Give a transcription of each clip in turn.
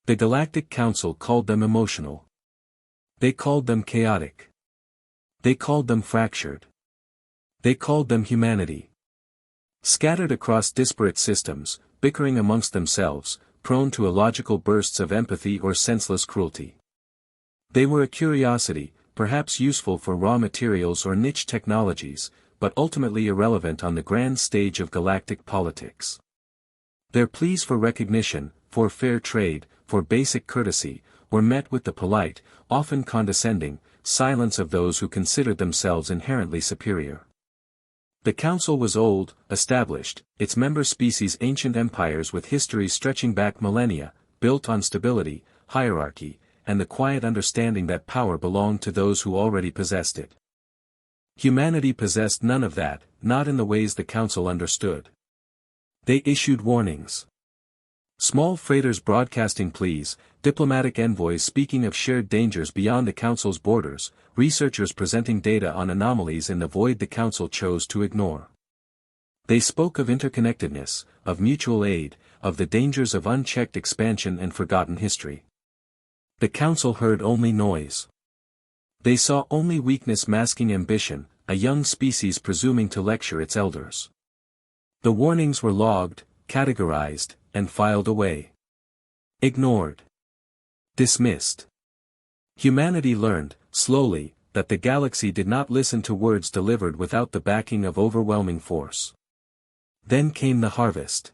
The Galactic Council called them emotional. They called them chaotic. They called them fractured. They called them humanity. Scattered across disparate systems, bickering amongst themselves, prone to illogical bursts of empathy or senseless cruelty. They were a curiosity, perhaps useful for raw materials or niche technologies, but ultimately irrelevant on the grand stage of galactic politics. Their pleas for recognition, for fair trade, for basic courtesy, were met with the polite, often condescending, silence of those who considered themselves inherently superior. The Council was old, established, its member species ancient empires with histories stretching back millennia, built on stability, hierarchy, and the quiet understanding that power belonged to those who already possessed it. Humanity possessed none of that, not in the ways the Council understood. They issued warnings. Small freighters broadcasting pleas, diplomatic envoys speaking of shared dangers beyond the Council's borders, researchers presenting data on anomalies in the void the Council chose to ignore. They spoke of interconnectedness, of mutual aid, of the dangers of unchecked expansion and forgotten history. The Council heard only noise. They saw only weakness masking ambition, a young species presuming to lecture its elders. The warnings were logged, categorized, and filed away. Ignored. Dismissed. Humanity learned, slowly, that the galaxy did not listen to words delivered without the backing of overwhelming force. Then came the harvest.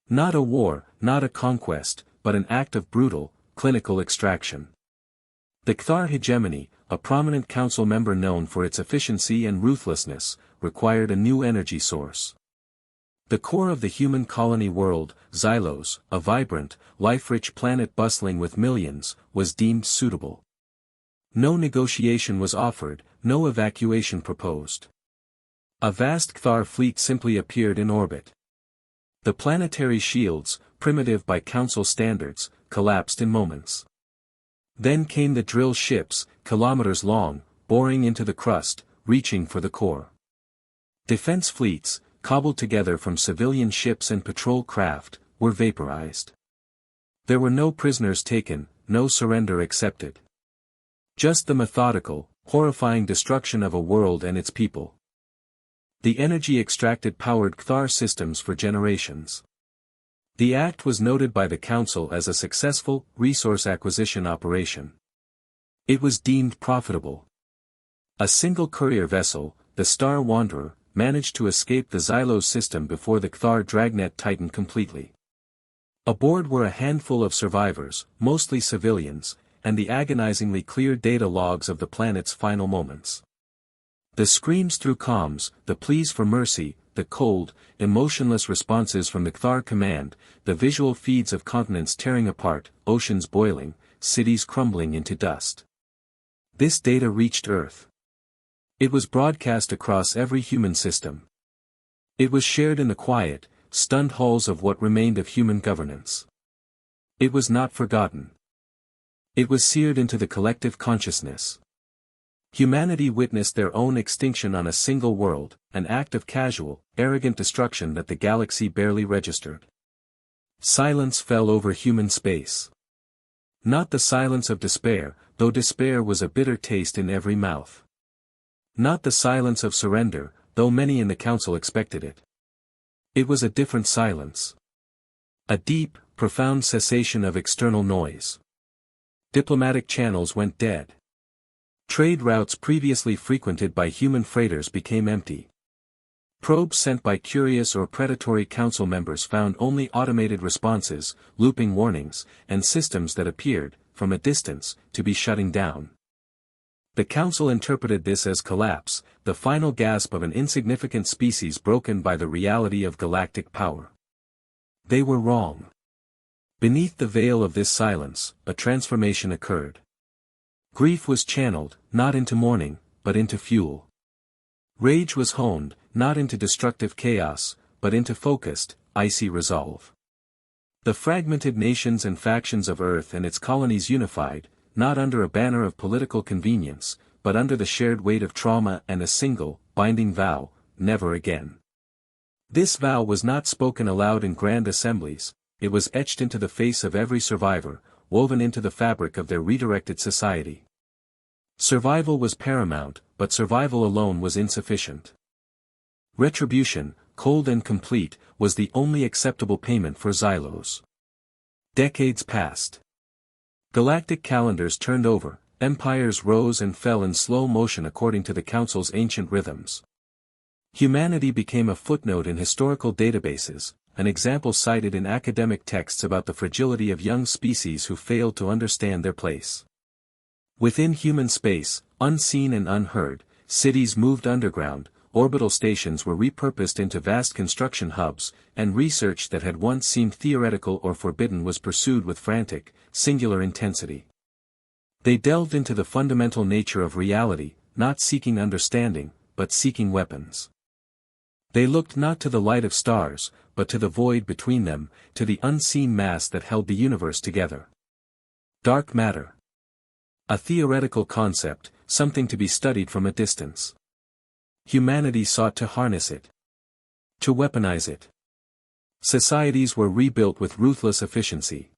Not a war, not a conquest, but an act of brutal, clinical extraction. The Cthar hegemony, a prominent council member known for its efficiency and ruthlessness, required a new energy source. The core of the human colony world, Xylos, a vibrant, life-rich planet bustling with millions, was deemed suitable. No negotiation was offered, no evacuation proposed. A vast Cthar fleet simply appeared in orbit. The planetary shields, primitive by Council standards, collapsed in moments. Then came the drill ships, kilometers long, boring into the crust, reaching for the core. Defense fleets, cobbled together from civilian ships and patrol craft, were vaporized. There were no prisoners taken, no surrender accepted. Just the methodical, horrifying destruction of a world and its people. The energy extracted powered Cthar systems for generations. The act was noted by the Council as a successful, resource acquisition operation. It was deemed profitable. A single courier vessel, the Star Wanderer, managed to escape the Xylos system before the Cthar dragnet tightened completely. Aboard were a handful of survivors, mostly civilians, and the agonizingly clear data logs of the planet's final moments. The screams through comms, the pleas for mercy, the cold, emotionless responses from the Cthar command, the visual feeds of continents tearing apart, oceans boiling, cities crumbling into dust. This data reached Earth. It was broadcast across every human system. It was shared in the quiet, stunned halls of what remained of human governance. It was not forgotten. It was seared into the collective consciousness. Humanity witnessed their own extinction on a single world, an act of casual, arrogant destruction that the galaxy barely registered. Silence fell over human space. Not the silence of despair, though despair was a bitter taste in every mouth. Not the silence of surrender, though many in the Council expected it. It was a different silence. A deep, profound cessation of external noise. Diplomatic channels went dead. Trade routes previously frequented by human freighters became empty. Probes sent by curious or predatory Council members found only automated responses, looping warnings, and systems that appeared, from a distance, to be shutting down. The Council interpreted this as collapse, the final gasp of an insignificant species broken by the reality of galactic power. They were wrong. Beneath the veil of this silence, a transformation occurred. Grief was channeled, not into mourning, but into fuel. Rage was honed, not into destructive chaos, but into focused, icy resolve. The fragmented nations and factions of Earth and its colonies unified, not under a banner of political convenience, but under the shared weight of trauma and a single, binding vow, never again. This vow was not spoken aloud in grand assemblies, it was etched into the face of every survivor, woven into the fabric of their redirected society. Survival was paramount, but survival alone was insufficient. Retribution, cold and complete, was the only acceptable payment for Xylos. Decades passed. Galactic calendars turned over, empires rose and fell in slow motion according to the Council's ancient rhythms. Humanity became a footnote in historical databases, an example cited in academic texts about the fragility of young species who failed to understand their place. Within human space, unseen and unheard, cities moved underground, orbital stations were repurposed into vast construction hubs, and research that had once seemed theoretical or forbidden was pursued with frantic, singular intensity. They delved into the fundamental nature of reality, not seeking understanding, but seeking weapons. They looked not to the light of stars, but to the void between them, to the unseen mass that held the universe together. Dark matter. A theoretical concept, something to be studied from a distance. Humanity sought to harness it. To weaponize it. Societies were rebuilt with ruthless efficiency.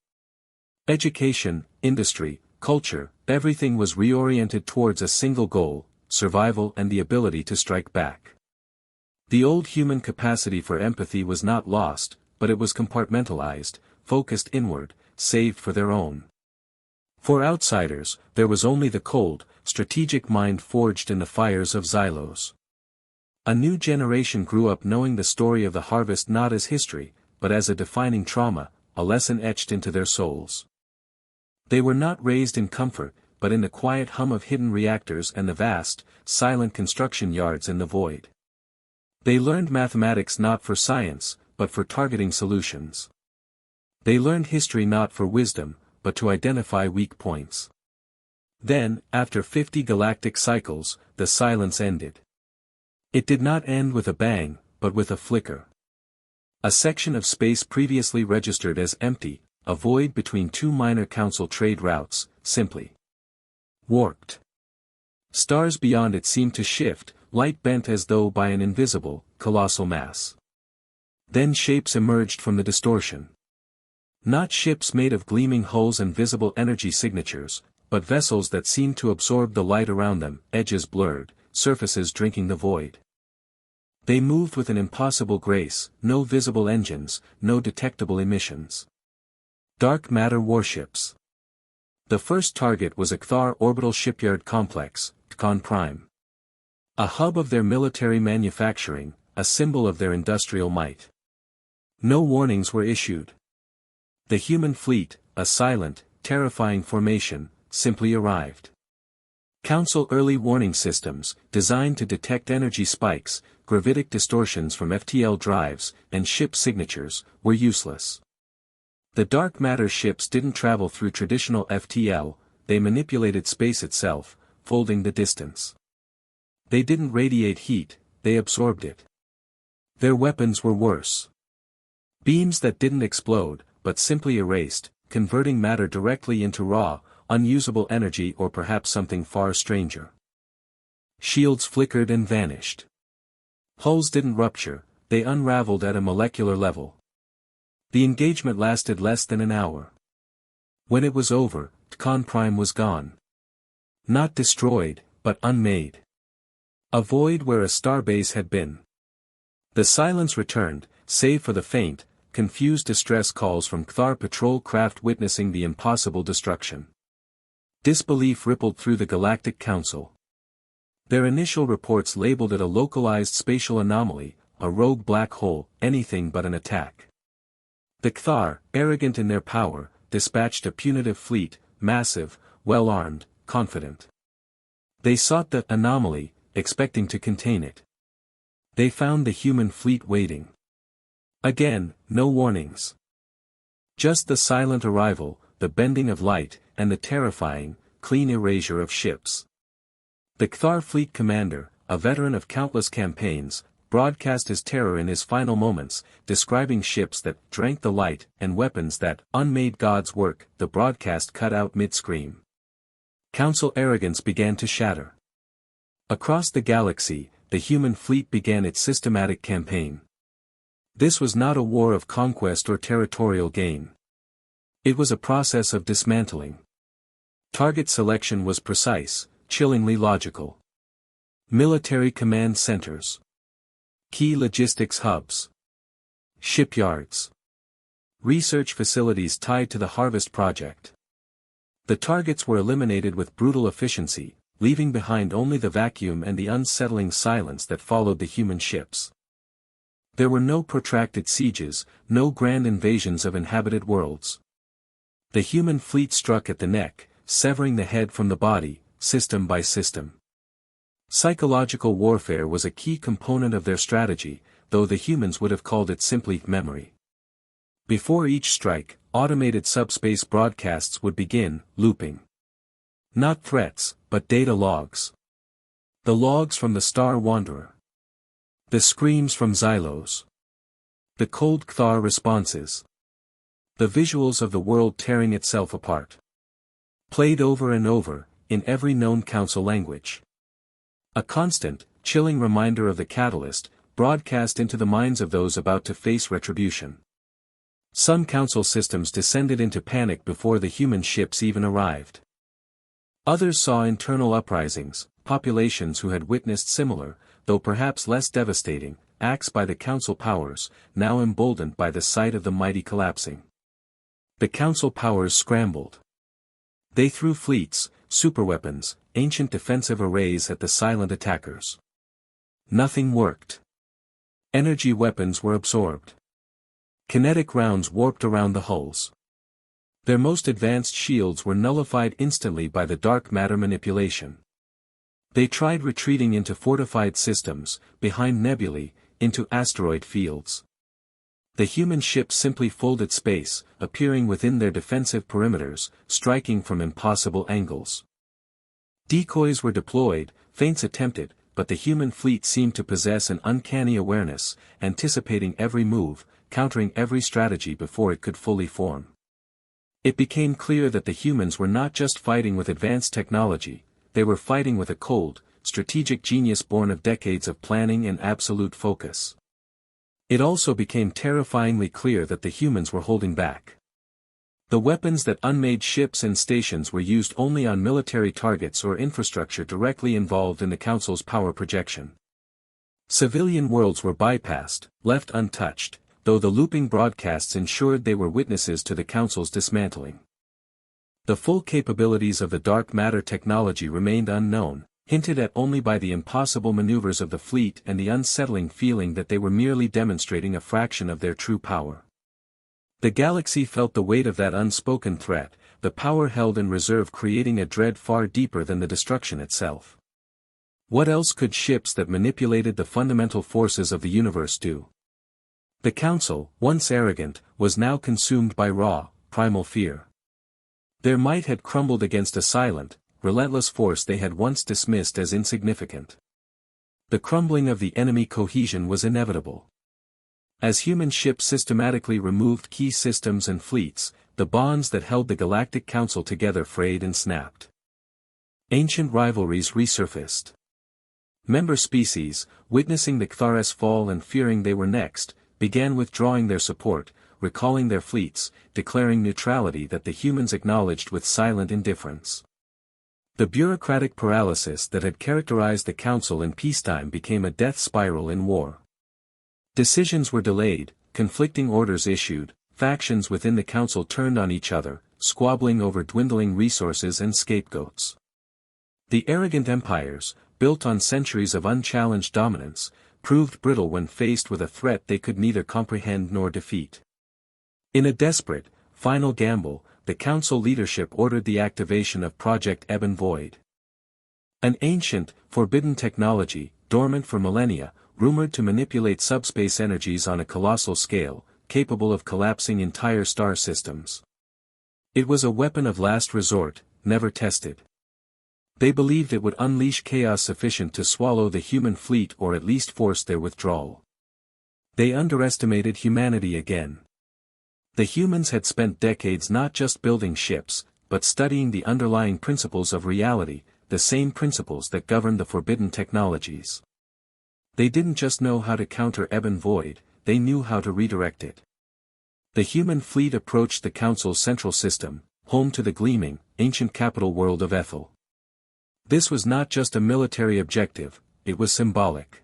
Education, industry, culture, everything was reoriented towards a single goal, survival and the ability to strike back. The old human capacity for empathy was not lost, but it was compartmentalized, focused inward, saved for their own. For outsiders, there was only the cold, strategic mind forged in the fires of Xylos. A new generation grew up knowing the story of the harvest not as history, but as a defining trauma, a lesson etched into their souls. They were not raised in comfort, but in the quiet hum of hidden reactors and the vast, silent construction yards in the void. They learned mathematics not for science, but for targeting solutions. They learned history not for wisdom, but to identify weak points. Then, after 50 galactic cycles, the silence ended. It did not end with a bang, but with a flicker. A section of space previously registered as empty, a void between two minor council trade routes, simply warped. Stars beyond it seemed to shift, light bent as though by an invisible, colossal mass. Then shapes emerged from the distortion. Not ships made of gleaming hulls and visible energy signatures, but vessels that seemed to absorb the light around them, edges blurred, surfaces drinking the void. They moved with an impossible grace, no visible engines, no detectable emissions. Dark matter warships. The first target was a Kthar orbital shipyard complex, Tkon Prime. A hub of their military manufacturing, a symbol of their industrial might. No warnings were issued. The human fleet, a silent, terrifying formation, simply arrived. Council early warning systems, designed to detect energy spikes, gravitic distortions from FTL drives, and ship signatures, were useless. The dark matter ships didn't travel through traditional FTL, they manipulated space itself, folding the distance. They didn't radiate heat, they absorbed it. Their weapons were worse. Beams that didn't explode, but simply erased, converting matter directly into raw, unusable energy or perhaps something far stranger. Shields flickered and vanished. Hulls didn't rupture, they unraveled at a molecular level. The engagement lasted less than an hour. When it was over, Tkon Prime was gone. Not destroyed, but unmade. A void where a starbase had been. The silence returned, save for the faint, confused distress calls from Kthar patrol craft witnessing the impossible destruction. Disbelief rippled through the Galactic Council. Their initial reports labeled it a localized spatial anomaly, a rogue black hole, anything but an attack. The Kthar, arrogant in their power, dispatched a punitive fleet, massive, well-armed, confident. They sought the anomaly, expecting to contain it. They found the human fleet waiting. Again, no warnings. Just the silent arrival, the bending of light, and the terrifying, clean erasure of ships. The Kthar fleet commander, a veteran of countless campaigns, broadcast his terror in his final moments, describing ships that drank the light and weapons that unmade God's work. The broadcast cut out mid-scream. Council arrogance began to shatter. Across the galaxy, the human fleet began its systematic campaign. This was not a war of conquest or territorial gain. It was a process of dismantling. Target selection was precise, chillingly logical. Military command centers. Key logistics hubs. Shipyards. Research facilities tied to the Harvest Project. The targets were eliminated with brutal efficiency, leaving behind only the vacuum and the unsettling silence that followed the human ships. There were no protracted sieges, no grand invasions of inhabited worlds. The human fleet struck at the neck, severing the head from the body, system by system. Psychological warfare was a key component of their strategy, though the humans would have called it simply memory. Before each strike, automated subspace broadcasts would begin, looping. Not threats, but data logs. The logs from the Star Wanderer. The screams from Xylos. The cold Cthar responses. The visuals of the world tearing itself apart. Played over and over, in every known council language. A constant, chilling reminder of the catalyst, broadcast into the minds of those about to face retribution. Some council systems descended into panic before the human ships even arrived. Others saw internal uprisings, populations who had witnessed similar, though perhaps less devastating, acts by the council powers, now emboldened by the sight of the mighty collapsing. The council powers scrambled. They threw fleets, superweapons, ancient defensive arrays at the silent attackers. Nothing worked. Energy weapons were absorbed. Kinetic rounds warped around the hulls. Their most advanced shields were nullified instantly by the dark matter manipulation. They tried retreating into fortified systems, behind nebulae, into asteroid fields. The human ships simply folded space, appearing within their defensive perimeters, striking from impossible angles. Decoys were deployed, feints attempted, but the human fleet seemed to possess an uncanny awareness, anticipating every move, countering every strategy before it could fully form. It became clear that the humans were not just fighting with advanced technology, they were fighting with a cold, strategic genius born of decades of planning and absolute focus. It also became terrifyingly clear that the humans were holding back. The weapons that unmade ships and stations were used only on military targets or infrastructure directly involved in the Council's power projection. Civilian worlds were bypassed, left untouched, though the looping broadcasts ensured they were witnesses to the Council's dismantling. The full capabilities of the dark matter technology remained unknown, hinted at only by the impossible maneuvers of the fleet and the unsettling feeling that they were merely demonstrating a fraction of their true power. The galaxy felt the weight of that unspoken threat, the power held in reserve creating a dread far deeper than the destruction itself. What else could ships that manipulated the fundamental forces of the universe do? The Council, once arrogant, was now consumed by raw, primal fear. Their might had crumbled against a silent, relentless force they had once dismissed as insignificant. The crumbling of the enemy cohesion was inevitable. As human ships systematically removed key systems and fleets, the bonds that held the Galactic Council together frayed and snapped. Ancient rivalries resurfaced. Member species, witnessing the Cthulhu's fall and fearing they were next, began withdrawing their support, recalling their fleets, declaring neutrality that the humans acknowledged with silent indifference. The bureaucratic paralysis that had characterized the Council in peacetime became a death spiral in war. Decisions were delayed, conflicting orders issued, factions within the Council turned on each other, squabbling over dwindling resources and scapegoats. The arrogant empires, built on centuries of unchallenged dominance, proved brittle when faced with a threat they could neither comprehend nor defeat. In a desperate, final gamble, the Council leadership ordered the activation of Project Ebb and Void. An ancient, forbidden technology, dormant for millennia, rumored to manipulate subspace energies on a colossal scale, capable of collapsing entire star systems. It was a weapon of last resort, never tested. They believed it would unleash chaos sufficient to swallow the human fleet or at least force their withdrawal. They underestimated humanity again. The humans had spent decades not just building ships, but studying the underlying principles of reality, the same principles that govern the forbidden technologies. They didn't just know how to counter Ebb and Void, they knew how to redirect it. The human fleet approached the Council's central system, home to the gleaming, ancient capital world of Ethel. This was not just a military objective, it was symbolic.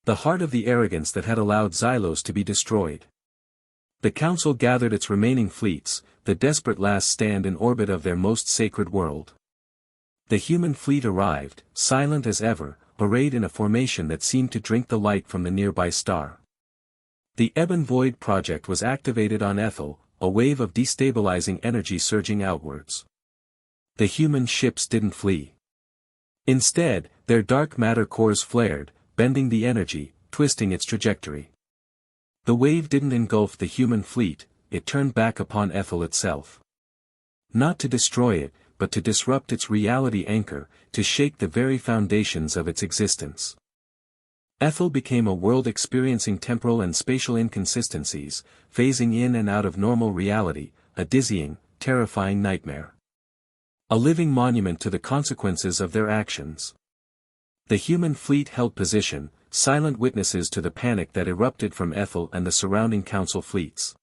The heart of the arrogance that had allowed Xylos to be destroyed. The Council gathered its remaining fleets, the desperate last stand in orbit of their most sacred world. The human fleet arrived, silent as ever, arrayed in a formation that seemed to drink the light from the nearby star. The Ebon Void project was activated on Ethel, a wave of destabilizing energy surging outwards. The human ships didn't flee. Instead, their dark matter cores flared, bending the energy, twisting its trajectory. The wave didn't engulf the human fleet, it turned back upon Ethel itself. Not to destroy it, but to disrupt its reality anchor, to shake the very foundations of its existence. Ethel became a world experiencing temporal and spatial inconsistencies, phasing in and out of normal reality, a dizzying, terrifying nightmare. A living monument to the consequences of their actions. The human fleet held position, silent witnesses to the panic that erupted from Ethel and the surrounding Council fleets.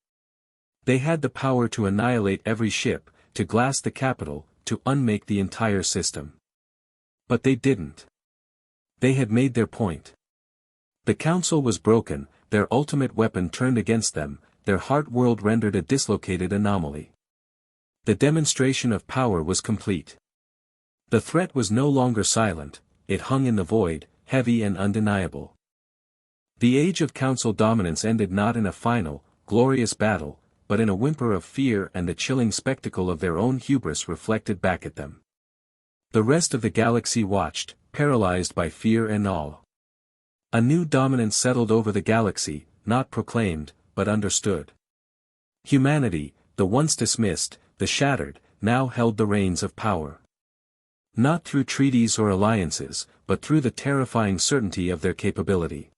They had the power to annihilate every ship, to glass the capital, to unmake the entire system. But they didn't. They had made their point. The Council was broken, their ultimate weapon turned against them, their heart world rendered a dislocated anomaly. The demonstration of power was complete. The threat was no longer silent, it hung in the void, heavy and undeniable. The age of Council dominance ended not in a final, glorious battle, but in a whimper of fear and the chilling spectacle of their own hubris reflected back at them. The rest of the galaxy watched, paralyzed by fear and awe. A new dominance settled over the galaxy, not proclaimed, but understood. Humanity, the once dismissed, the shattered, now held the reins of power. Not through treaties or alliances, but through the terrifying certainty of their capability.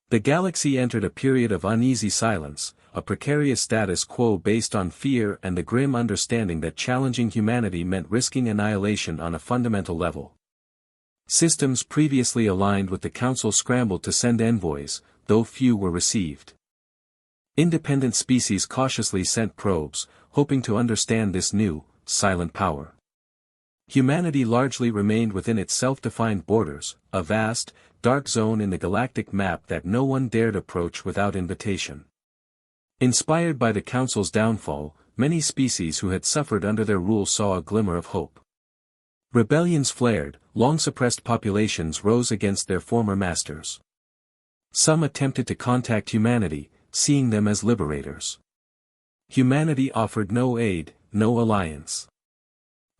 The galaxy entered a period of uneasy silence, a precarious status quo based on fear and the grim understanding that challenging humanity meant risking annihilation on a fundamental level. Systems previously aligned with the Council scrambled to send envoys, though few were received. Independent species cautiously sent probes, hoping to understand this new, silent power. Humanity largely remained within its self-defined borders, a vast, dark zone in the galactic map that no one dared approach without invitation. Inspired by the Council's downfall, many species who had suffered under their rule saw a glimmer of hope. Rebellions flared, long-suppressed populations rose against their former masters. Some attempted to contact humanity, seeing them as liberators. Humanity offered no aid, no alliance.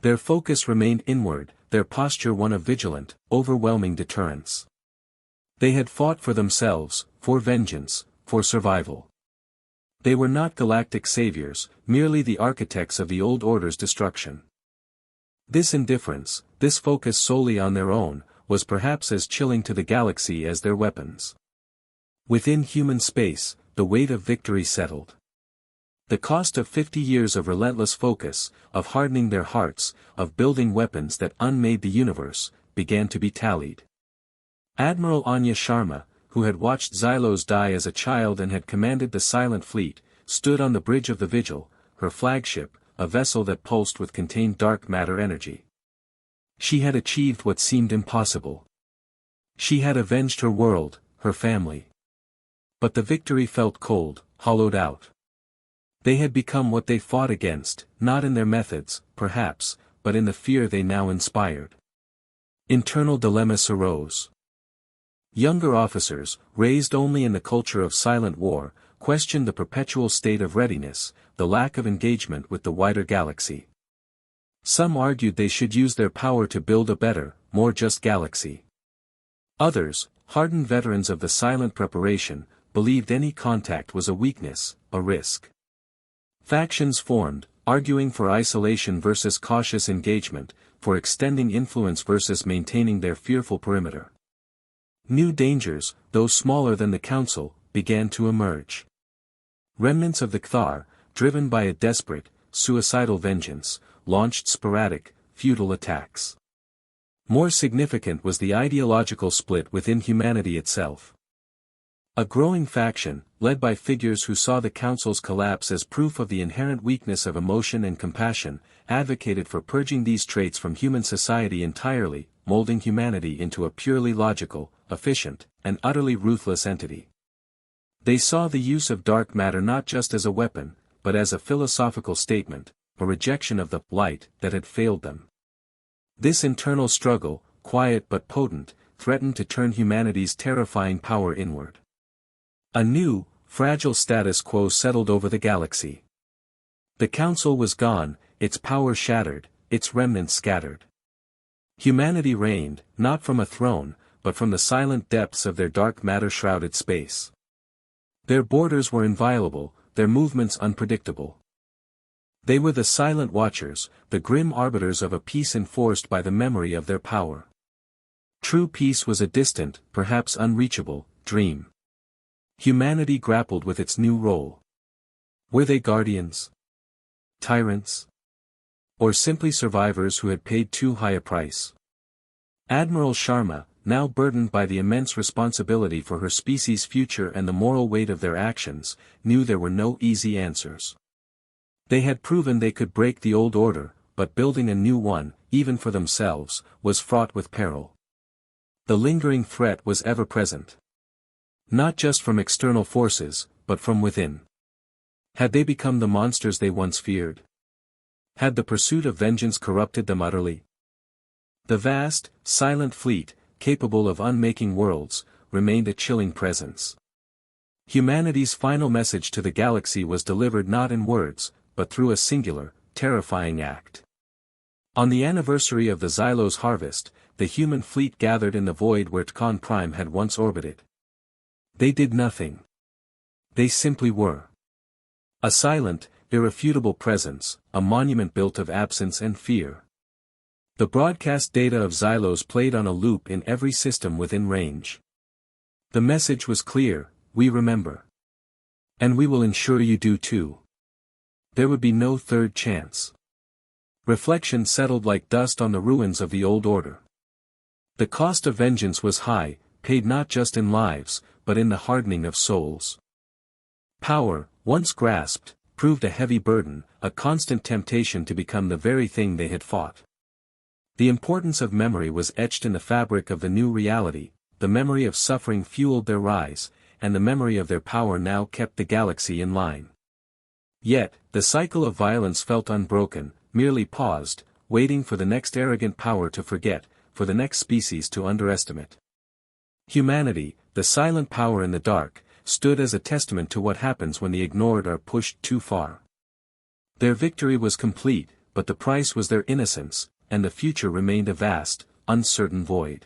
Their focus remained inward, their posture one of vigilant, overwhelming deterrence. They had fought for themselves, for vengeance, for survival. They were not galactic saviors, merely the architects of the old order's destruction. This indifference, this focus solely on their own, was perhaps as chilling to the galaxy as their weapons. Within human space, the weight of victory settled. The cost of 50 years of relentless focus, of hardening their hearts, of building weapons that unmade the universe, began to be tallied. Admiral Anya Sharma, who had watched Xylos die as a child and had commanded the Silent Fleet, stood on the bridge of the Vigil, her flagship, a vessel that pulsed with contained dark matter energy. She had achieved what seemed impossible. She had avenged her world, her family. But the victory felt cold, hollowed out. They had become what they fought against, not in their methods, perhaps, but in the fear they now inspired. Internal dilemmas arose. Younger officers, raised only in the culture of silent war, questioned the perpetual state of readiness, the lack of engagement with the wider galaxy. Some argued they should use their power to build a better, more just galaxy. Others, hardened veterans of the silent preparation, believed any contact was a weakness, a risk. Factions formed, arguing for isolation versus cautious engagement, for extending influence versus maintaining their fearful perimeter. New dangers, though smaller than the Council, began to emerge. Remnants of the Kthar, driven by a desperate, suicidal vengeance, launched sporadic, futile attacks. More significant was the ideological split within humanity itself. A growing faction, led by figures who saw the Council's collapse as proof of the inherent weakness of emotion and compassion, advocated for purging these traits from human society entirely, molding humanity into a purely logical, efficient, and utterly ruthless entity. They saw the use of dark matter not just as a weapon, but as a philosophical statement, a rejection of the light that had failed them. This internal struggle, quiet but potent, threatened to turn humanity's terrifying power inward. A new, fragile status quo settled over the galaxy. The Council was gone, its power shattered, its remnants scattered. Humanity reigned, not from a throne, but from the silent depths of their dark matter-shrouded space. Their borders were inviolable, their movements unpredictable. They were the silent watchers, the grim arbiters of a peace enforced by the memory of their power. True peace was a distant, perhaps unreachable, dream. Humanity grappled with its new role. Were they guardians? Tyrants? Or simply survivors who had paid too high a price? Admiral Sharma, now burdened by the immense responsibility for her species' future and the moral weight of their actions, knew there were no easy answers. They had proven they could break the old order, but building a new one, even for themselves, was fraught with peril. The lingering threat was ever present. Not just from external forces, but from within. Had they become the monsters they once feared? Had the pursuit of vengeance corrupted them utterly? The vast, silent fleet, capable of unmaking worlds, remained a chilling presence. Humanity's final message to the galaxy was delivered not in words, but through a singular, terrifying act. On the anniversary of the Xylos harvest, the human fleet gathered in the void where Tkon Prime had once orbited. They did nothing. They simply were. A silent, irrefutable presence, a monument built of absence and fear. The broadcast data of Xylos played on a loop in every system within range. The message was clear: we remember. And we will ensure you do too. There would be no third chance. Reflection settled like dust on the ruins of the old order. The cost of vengeance was high, paid not just in lives, but in the hardening of souls. Power, once grasped, proved a heavy burden, a constant temptation to become the very thing they had fought. The importance of memory was etched in the fabric of the new reality, the memory of suffering fueled their rise, and the memory of their power now kept the galaxy in line. Yet, the cycle of violence felt unbroken, merely paused, waiting for the next arrogant power to forget, for the next species to underestimate. Humanity, the silent power in the dark, stood as a testament to what happens when the ignored are pushed too far. Their victory was complete, but the price was their innocence, and the future remained a vast, uncertain void.